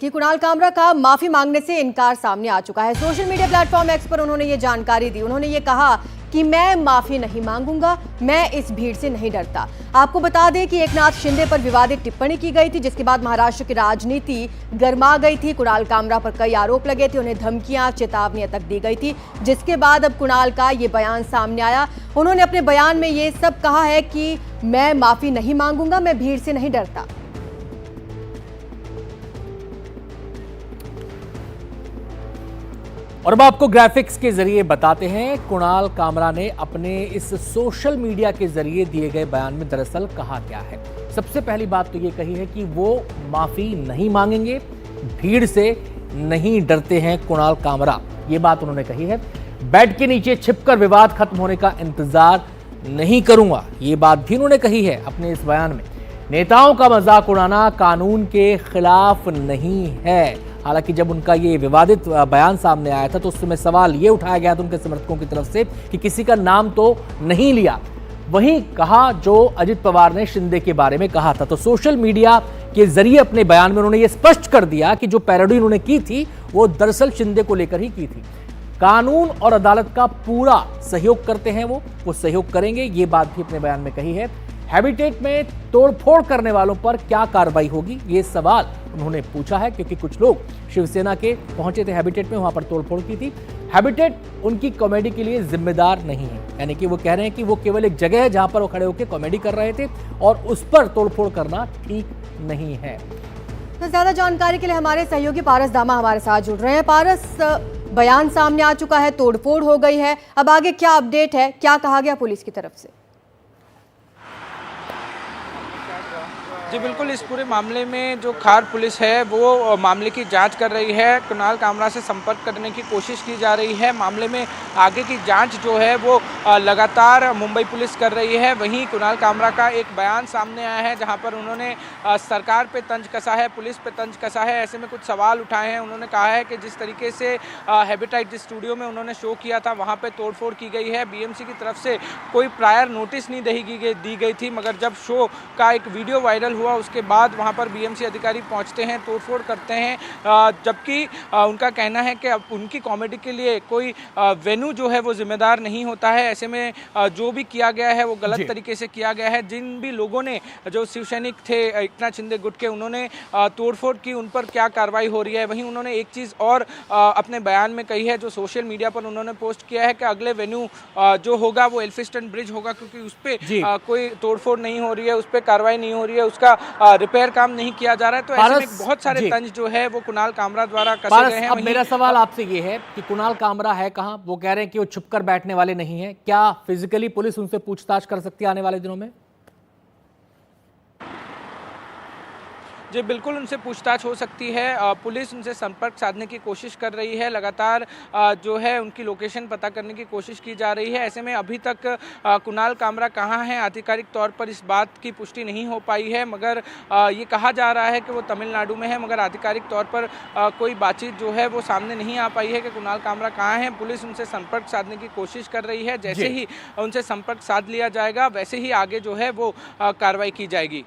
कि कुणाल कामरा का माफी मांगने से इनकार सामने आ चुका है। सोशल मीडिया प्लेटफॉर्म एक्स पर उन्होंने ये जानकारी दी। उन्होंने ये कहा कि मैं माफी नहीं मांगूंगा, मैं इस भीड़ से नहीं डरता। आपको बता दें कि एकनाथ शिंदे पर विवादित टिप्पणी की गई थी, जिसके बाद महाराष्ट्र की राजनीति गर्मा गई थी। कुणाल कामरा पर कई आरोप लगे थे, उन्हें धमकियां, चेतावनियां तक दी गई थी, जिसके बाद अब कुणाल का ये बयान सामने आया। उन्होंने अपने बयान में ये सब कहा है कि मैं माफी नहीं मांगूंगा, मैं भीड़ से नहीं डरता। और अब आपको ग्राफिक्स के जरिए बताते हैं कुणाल कामरा ने अपने इस सोशल मीडिया के जरिए दिए गए बयान में दरअसल कहा क्या है। सबसे पहली बात तो ये कही है कि वो माफी नहीं मांगेंगे, भीड़ से नहीं डरते हैं कुणाल कामरा, ये बात उन्होंने कही है। बेड के नीचे छिपकर विवाद खत्म होने का इंतजार नहीं करूंगा, ये बात भी उन्होंने कही है अपने इस बयान में। नेताओं का मजाक उड़ाना कानून के खिलाफ नहीं है। हालांकि जब उनका ये विवादित बयान सामने आया था तो उस समय सवाल ये उठाया गया था उनके समर्थकों की तरफ से कि किसी का नाम तो नहीं लिया। वहीं कहा जो अजित पवार ने शिंदे के बारे में कहा था। तो सोशल मीडिया के जरिए अपने बयान में उन्होंने ये स्पष्ट कर दिया कि जो पैरोडी उन्होंने की थी वो दरअसल शिंदे को लेकर ही की थी। कानून और अदालत का पूरा सहयोग करते हैं, वो सहयोग करेंगे, ये बात भी अपने बयान में कही है। हैबिटेट में तोड़फोड़ करने वालों पर क्या कार्रवाई होगी, ये सवाल उन्होंने पूछा है, क्योंकि कुछ लोग शिवसेना के पहुंचे थे हैबिटेट में, वहां पर तोड़फोड़ की थी। हैबिटेट उनकी कॉमेडी के लिए जिम्मेदार नहीं है, यानी कि वो कह रहे हैं कि वो केवल एक जगह है जहां पर वो खड़े होकर कॉमेडी कर रहे थे और उस पर तोड़फोड़ करना ठीक नहीं है। तो ज्यादा जानकारी के लिए हमारे सहयोगी पारस दामा हमारे साथ जुड़ रहे हैं। पारस, बयान सामने आ चुका है, तोड़फोड़ हो गई है, अब आगे क्या अपडेट है, क्या कहा गया पुलिस की तरफ से? जी बिल्कुल, इस पूरे मामले में जो खार पुलिस है वो मामले की जांच कर रही है। कुणाल कामरा से संपर्क करने की कोशिश की जा रही है। मामले में आगे की जांच जो है वो लगातार मुंबई पुलिस कर रही है। वहीं कुणाल कामरा का एक बयान सामने आया है जहां पर उन्होंने सरकार पे तंज कसा है, पुलिस पे तंज कसा है। ऐसे में कुछ सवाल उठाए हैं। उन्होंने कहा है कि जिस तरीके से हैबिटेट जिस स्टूडियो में उन्होंने शो किया था वहाँ पर तोड़फोड़ की गई है। बीएमसी की तरफ से कोई प्रायर नोटिस नहीं दी गई थी, मगर जब शो का एक वीडियो वायरल हुआ उसके बाद वहां पर बीएमसी अधिकारी पहुंचते हैं, तोड़फोड़ करते हैं। जबकि उनका कहना है कि अब उनकी कॉमेडी के लिए कोई वेन्यू जो है वो जिम्मेदार नहीं होता है। ऐसे में जो भी किया गया है वो गलत तरीके से किया गया है। जिन भी लोगों ने, जो शिवसैनिक थे एकनाथ शिंदे गुट के, उन्होंने तोड़फोड़ की, उन पर क्या कार्रवाई हो रही है। वहीं उन्होंने एक चीज़ और अपने बयान में कही है, जो सोशल मीडिया पर उन्होंने पोस्ट किया है कि अगले वेन्यू जो होगा वो एल्फिस्टन ब्रिज होगा, क्योंकि उस पर कोई तोड़फोड़ नहीं हो रही है, उस पर कार्रवाई नहीं हो रही है, उसका रिपेयर काम नहीं किया जा रहा है। तो ऐसे में बहुत सारे तंज जो है वो कुणाल कामरा द्वारा कसे गए हैं। अब मेरा सवाल आपसे ये है कि कुणाल कामरा है कहां? वो कह रहे हैं कि वो छुपकर बैठने वाले नहीं है। क्या फिजिकली पुलिस उनसे पूछताछ कर सकती है आने वाले दिनों में? जी बिल्कुल, उनसे पूछताछ हो सकती है। पुलिस उनसे संपर्क साधने की कोशिश कर रही है। लगातार जो है उनकी लोकेशन पता करने की कोशिश की जा रही है। ऐसे में अभी तक कुणाल कामरा कहाँ हैं आधिकारिक तौर पर इस बात की पुष्टि नहीं हो पाई है, मगर ये कहा जा रहा है कि वो तमिलनाडु में है, मगर आधिकारिक तौर पर कोई बातचीत जो है वो सामने नहीं आ पाई है कि कुणाल कामरा कहाँ हैं। पुलिस उनसे संपर्क साधने की कोशिश कर रही है। जैसे ही उनसे संपर्क साध लिया जाएगा वैसे ही आगे जो है वो कार्रवाई की जाएगी।